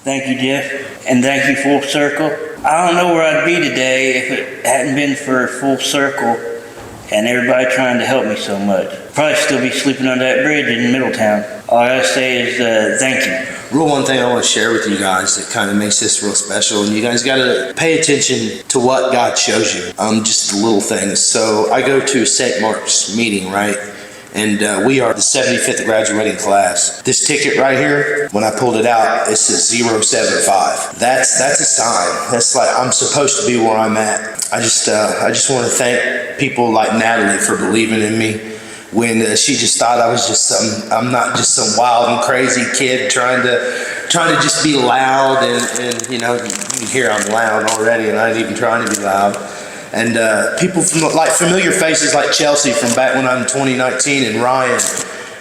Thank you, Jeff, and thank you, Full Circle. I don't know where I'd be today if it hadn't been for Full Circle and everybody trying to help me so much. Probably still be sleeping under that bridge in Middletown. All I gotta say is thank you. Real one thing I want to share with you guys that kind of makes this real special, and you guys got to pay attention to what God shows you, just the little things. So I go to St. Mark's meeting, right? And we are the 75th graduating class. This ticket right here, when I pulled it out, it says 075. That's a sign. That's like I'm supposed to be where I'm at. I just want to thank people like Natalie for believing in me when she just thought I was just I'm not just some wild and crazy kid trying to just be loud and you know, you can hear I'm loud already and I ain't even trying to be loud. And people from like familiar faces like Chelsea from back when I'm 2019 and Ryan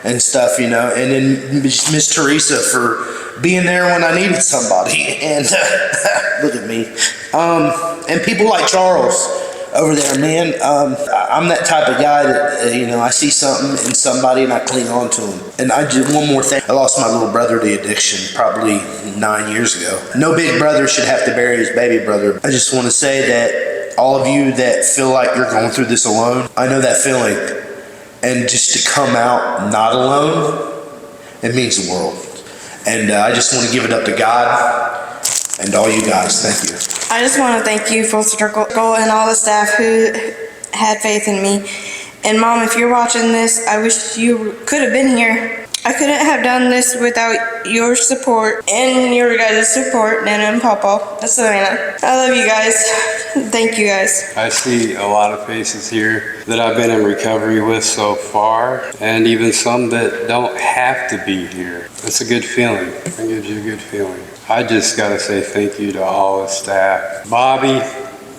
and stuff, you know, and then Miss Teresa for being there when I needed somebody, and look at me, and people like Charles over there, man. I'm that type of guy that you know, I see something in somebody and I cling on to them. And I just, one more thing, I lost my little brother to addiction probably 9 years ago. No big brother should have to bury his baby brother. I just want to say that all of you that feel like you're going through this alone, I know that feeling. And just to come out not alone, it means the world. And I just want to give it up to God and all you guys. Thank you. I just want to thank you, Full Circle, and all the staff who had faith in me. And Mom, if you're watching this, I wish you could have been here. I couldn't have done this without your support and your guys' support, Nana and Papa. That's Savannah. I love you guys. Thank you guys. I see a lot of faces here that I've been in recovery with so far, and even some that don't have to be here. It's a good feeling. It gives you a good feeling. I just got to say thank you to all the staff. Bobby,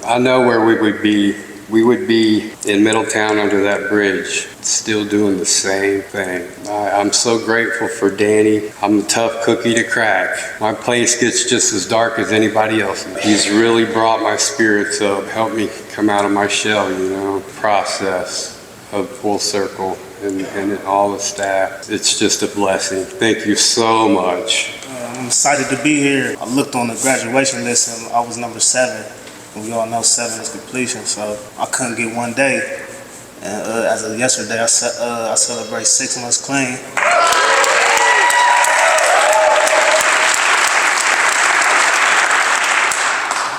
I know where we would be. We would be in Middletown under that bridge, still doing the same thing. I'm so grateful for Danny. I'm a tough cookie to crack. My place gets just as dark as anybody else's. He's really brought my spirits up, helped me come out of my shell, you know, process of Full Circle and all the staff. It's just a blessing. Thank you so much. I'm excited to be here. I looked on the graduation list and I was number 7. We all know 7 is completion, so I couldn't get one day. And as of yesterday, I celebrate 6 months clean.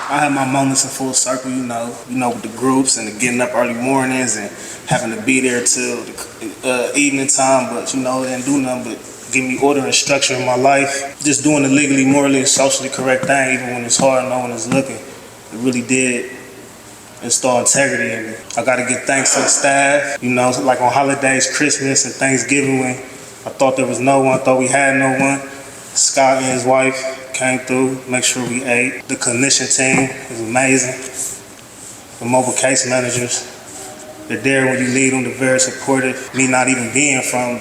I have my moments in Full Circle, you know, with the groups and the getting up early mornings and having to be there till the evening time, but you know, it didn't do nothing but give me order and structure in my life. Just doing the legally, morally, and socially correct thing, even when it's hard and no one is looking. It really did install integrity in me. I gotta give thanks to the staff. You know, like on holidays, Christmas and Thanksgiving, when I thought there was no one, thought we had no one. Scott and his wife came through, make sure we ate. The clinician team is amazing. The mobile case managers, they're there when you need them, they're very supportive. Me not even being from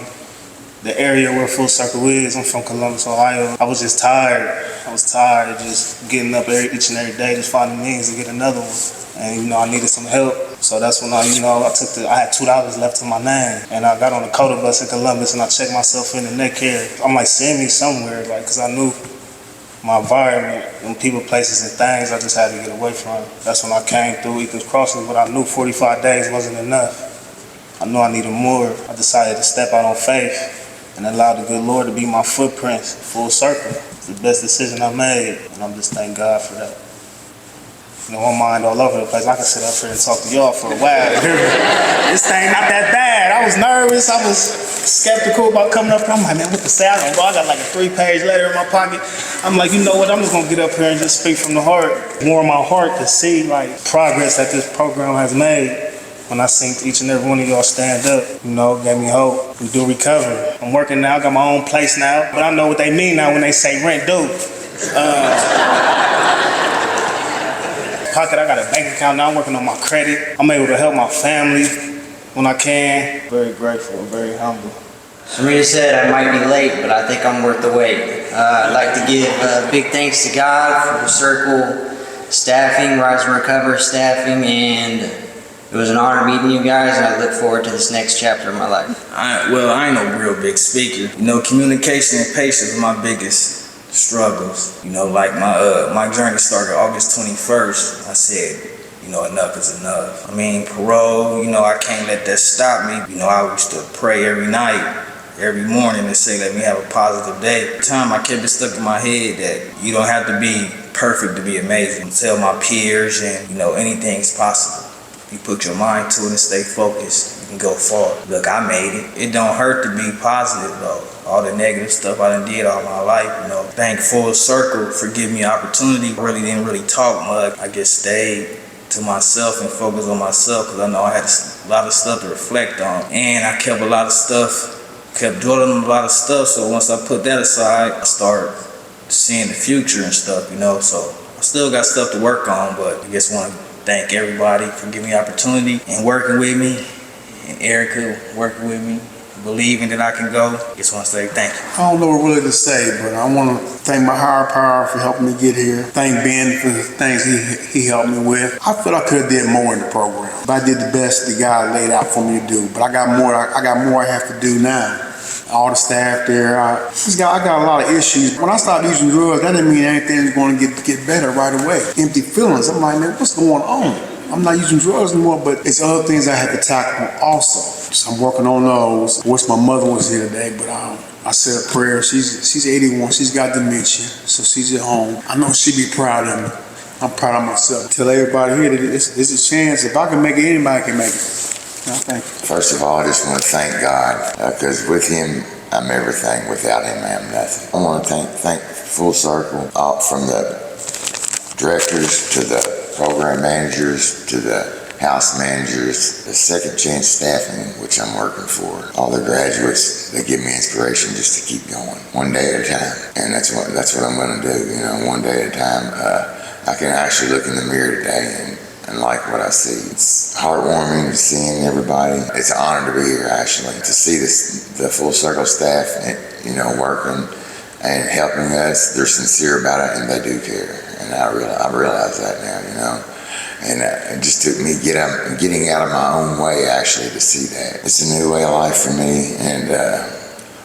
the area where Full Circle is, I'm from Columbus, Ohio. I was just tired. I was tired of just getting up each and every day, just finding means to get another one. And you know, I needed some help. So that's when I had $2 left to my name. And I got on the COTA bus in Columbus and I checked myself in the neck care. I'm like, send me somewhere, like, cause I knew my environment and people, places and things I just had to get away from. That's when I came through Ethan's Crossing, but I knew 45 days wasn't enough. I knew I needed more. I decided to step out on faith and allow the good Lord to be my footprints, Full Circle. It's the best decision I made, and I'm just thank God for that. You know, my mind all over the place. I can sit up here and talk to y'all for a while. This thing not that bad. I was nervous. I was skeptical about coming up here. I'm like, man, what to say? I got like a 3-page letter in my pocket. I'm like, you know what? I'm just gonna get up here and just speak from the heart. More in my heart to see like progress that this program has made. When I seen each and every one of y'all stand up, you know, gave me hope. We do recover. I'm working now, I got my own place now, but I know what they mean now when they say rent due. Pocket, I got a bank account now, I'm working on my credit. I'm able to help my family when I can. Very grateful and very humble. Serena said I might be late, but I think I'm worth the wait. I'd like to give big thanks to God for the Circle staffing, Rise and Recover staffing, and it was an honor meeting you guys, and I look forward to this next chapter of my life. I ain't no real big speaker. You know, communication and patience are my biggest struggles. You know, like my journey started August 21st. I said, you know, enough is enough. I mean, parole, you know, I can't let that stop me. You know, I used to pray every night, every morning, and say, let me have a positive day. At the time, I kept it stuck in my head that you don't have to be perfect to be amazing. Tell my peers, and, you know, anything's possible. You put your mind to it and stay focused, you can go far. Look, I made it. It don't hurt to be positive, though. All the negative stuff I done did all my life, you know. Thank Full Circle for giving me opportunity. Really didn't talk much. I just stayed to myself and focused on myself because I know I had a lot of stuff to reflect on. And I kept a lot of stuff, kept dwelling on a lot of stuff. So once I put that aside, I started seeing the future and stuff, you know. So I still got stuff to work on, but I just want to thank everybody for giving me opportunity and working with me, and Erica working with me, believing that I can go. Just want to say thank you. I don't know what really to say, but I want to thank my higher power for helping me get here. Thank Ben for the things he helped me with. I feel I could have did more in the program, but I did the best that God laid out for me to do. But I got more I have to do now. All the staff there, I got a lot of issues. When I started using drugs, that didn't mean anything's going to get better right away. Empty feelings. I'm like, man, what's going on? I'm not using drugs anymore, but it's other things I have to tackle also. So I'm working on those. I wish my mother was here today, but I said a prayer. She's 81. She's got dementia, so she's at home. I know she'd be proud of me. I'm proud of myself. Tell everybody here that there's a chance. If I can make it, anybody can make it. Thank you. First of all, I just want to thank God, because with Him, I'm everything. Without Him, I'm nothing. I want to thank Full Circle, from the directors to the program managers to the house managers, the second chance staffing, which I'm working for, all the graduates. They give me inspiration just to keep going, one day at a time. And that's what I'm going to do. You know, one day at a time. I can actually look in the mirror today and like what I see. It's heartwarming to seeing everybody. It's an honor to be here, actually, to see the Full Circle staff, you know, working and helping us. They're sincere about it, and they do care. And I realize that now, you know. And it just took me getting out of my own way, actually, to see that. It's a new way of life for me, and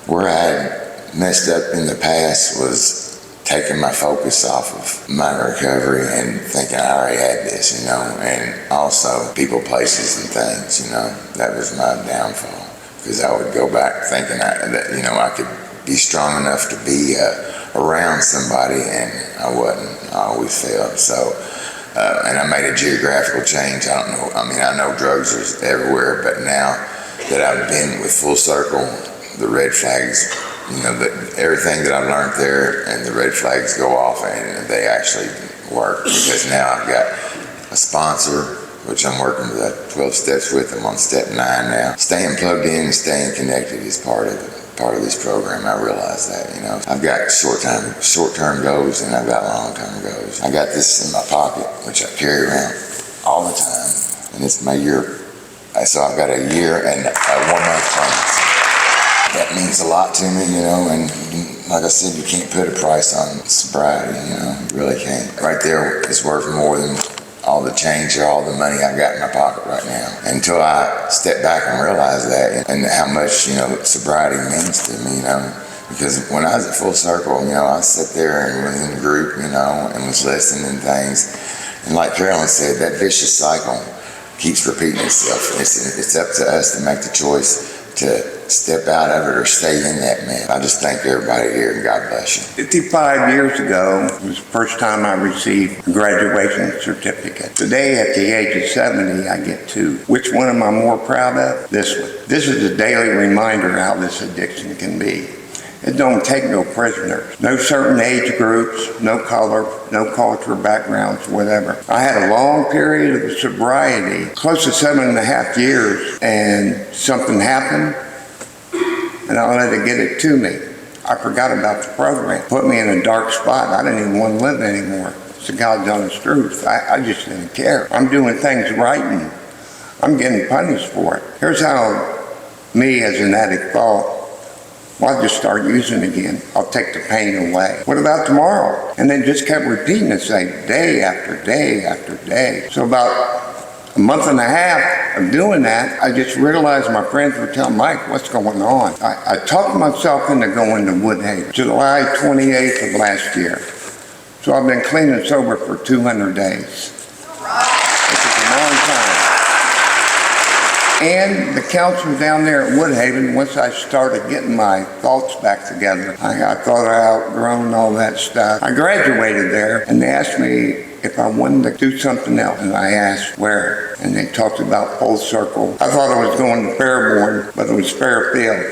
where I had messed up in the past was taking my focus off of my recovery and thinking I already had this, you know, and also people, places, and things, you know. That was my downfall, because I would go back thinking that, you know, I could be strong enough to be around somebody, and I wasn't. I always failed. So, and I made a geographical change. I don't know. I mean, I know drugs are everywhere, but now that I've been with Full Circle, the red flags, you know, everything that I've learned there, and the red flags go off, and they actually work, because now I've got a sponsor, which I'm working the 12 steps with. I'm on step 9 now. Staying plugged in and staying connected is part of this program. I realize that, you know. I've got short-term goals, and I've got long-term goals. I got this in my pocket, which I carry around all the time, and it's my year. So I've got a year and a 1-month plan. That means a lot to me, you know, and like I said, you can't put a price on sobriety, you know, you really can't. Right there is worth more than all the change or all the money I've got in my pocket right now. Until I step back and realize that, and how much, you know, sobriety means to me, you know. Because when I was at Full Circle, you know, I sat there and was in a group, you know, and was listening to things. And like Carolyn said, that vicious cycle keeps repeating itself. It's up to us to make the choice to step out of it or stay in that mess. I just thank everybody here, and God bless you. 55 years ago was the first time I received a graduation certificate. Today, at the age of 70, I get 2. Which one am I more proud of? This one. This is a daily reminder how this addiction can be. It don't take no prisoners, no certain age groups, no color, no cultural backgrounds, whatever. I had a long period of sobriety, close to 7.5 years, and something happened, and I let it get it to me. I forgot about the program. Put me in a dark spot. I didn't even want to live anymore. It's the God's honest truth. I just didn't care. I'm doing things right, and I'm getting punished for it. Here's how me as an addict thought. Well, I'll just start using again. I'll take the pain away. What about tomorrow? And then just kept repeating the same day after day after day. So about a month and a half, of doing that, I just realized my friends were telling Mike, what's going on? I talked myself into going to Woodhaven, July 28th of last year. So I've been clean and sober for 200 days. Which is a long time. And the counselor down there at Woodhaven, once I started getting my thoughts back together, I thought I outgrown all that stuff. I graduated there, and they asked me if I wanted to do something else, and I asked where, and they talked about Full Circle. I thought I was going to Fairborn, but it was Fairfield.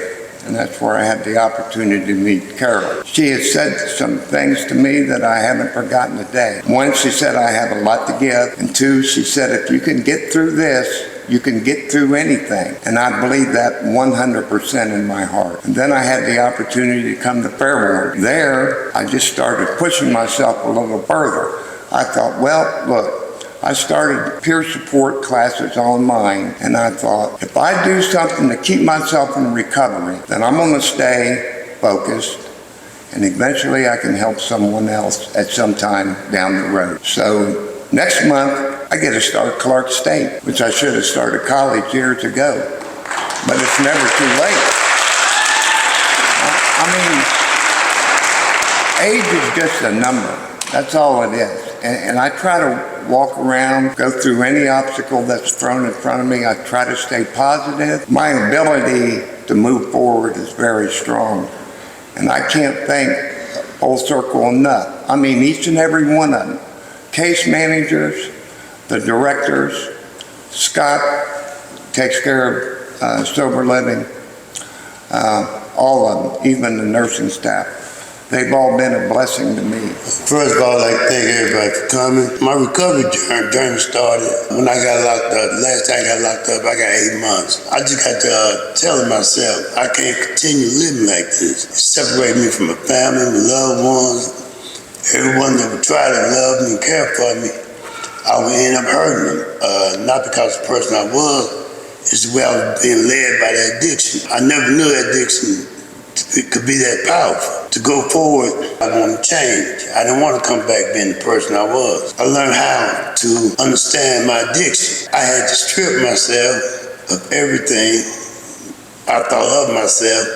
And that's where I had the opportunity to meet Carol. She had said some things to me that I haven't forgotten today. One, she said I have a lot to give. And two, she said if you can get through this, you can get through anything. And I believe that 100% in my heart. And then I had the opportunity to come to Fairborn. There, I just started pushing myself a little further. I thought, well, look, I started peer support classes online, and I thought, if I do something to keep myself in recovery, then I'm going to stay focused, and eventually I can help someone else at some time down the road. So next month, I get to start Clark State, which I should have started college years ago, but it's never too late. I mean, age is just a number. That's all it is. And I try to walk around, go through any obstacle that's thrown in front of me. I try to stay positive. My ability to move forward is very strong. And I can't thank Full Circle enough. I mean, each and every one of them. Case managers, the directors, Scott takes care of sober living, all of them, even the nursing staff. They've all been a blessing to me. First of all, I'd like to thank everybody for coming. My recovery journey started when I got locked up. The last time I got locked up, I got 8 months. I just got to telling myself, I can't continue living like this. It separated me from my family, my loved ones, everyone that would try to love me and care for me. I would end up hurting them, not because of the person I was, it's the way I was being led by that addiction. I never knew that addiction it could be that powerful. To go forward, I want to change. I didn't want to come back being the person I was. I learned how to understand my addiction. I had to strip myself of everything I thought of myself,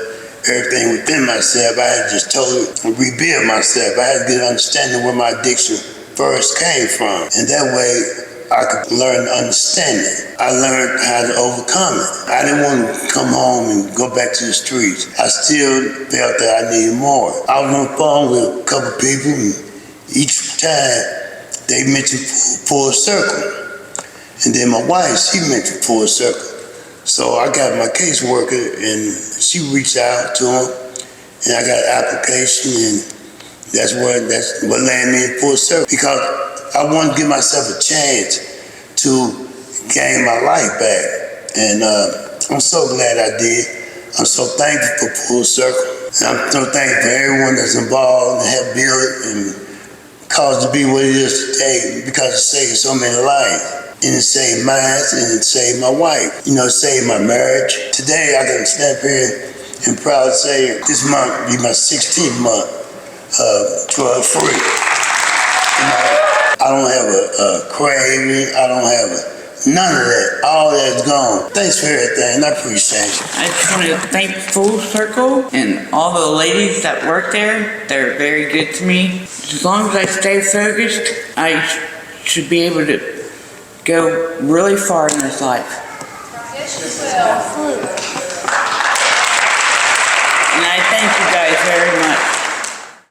everything within myself. I had to just totally rebuild myself. I had to get an understanding where my addiction first came from. And that way, I could learn to understand it. I learned how to overcome it. I didn't want to come home and go back to the streets. I still felt that I needed more. I was on the phone with a couple people, and each time they mentioned Full Circle. And then my wife, she mentioned Full Circle. So I got my caseworker, and she reached out to him, and I got an application, and that's what landed me in Full Circle. Because I wanted to give myself a chance to gain my life back. And I'm so glad I did. I'm so thankful for Full Circle. And I'm so thankful for everyone that's involved and helped build it and caused it to be what it is today, because it saved so many lives. And it saved mine, and it saved my wife. You know, it saved my marriage. Today, I can stand here and proud to say this month will be my 16th month drug-free. You know, I don't have a craving. I don't have none of that. All that's gone. Thanks for everything. I appreciate you. I just want to thank Full Circle and all the ladies that work there. They're very good to me. As long as I stay focused, I should be able to go really far in this life. Yes, you will. And I thank you guys very much.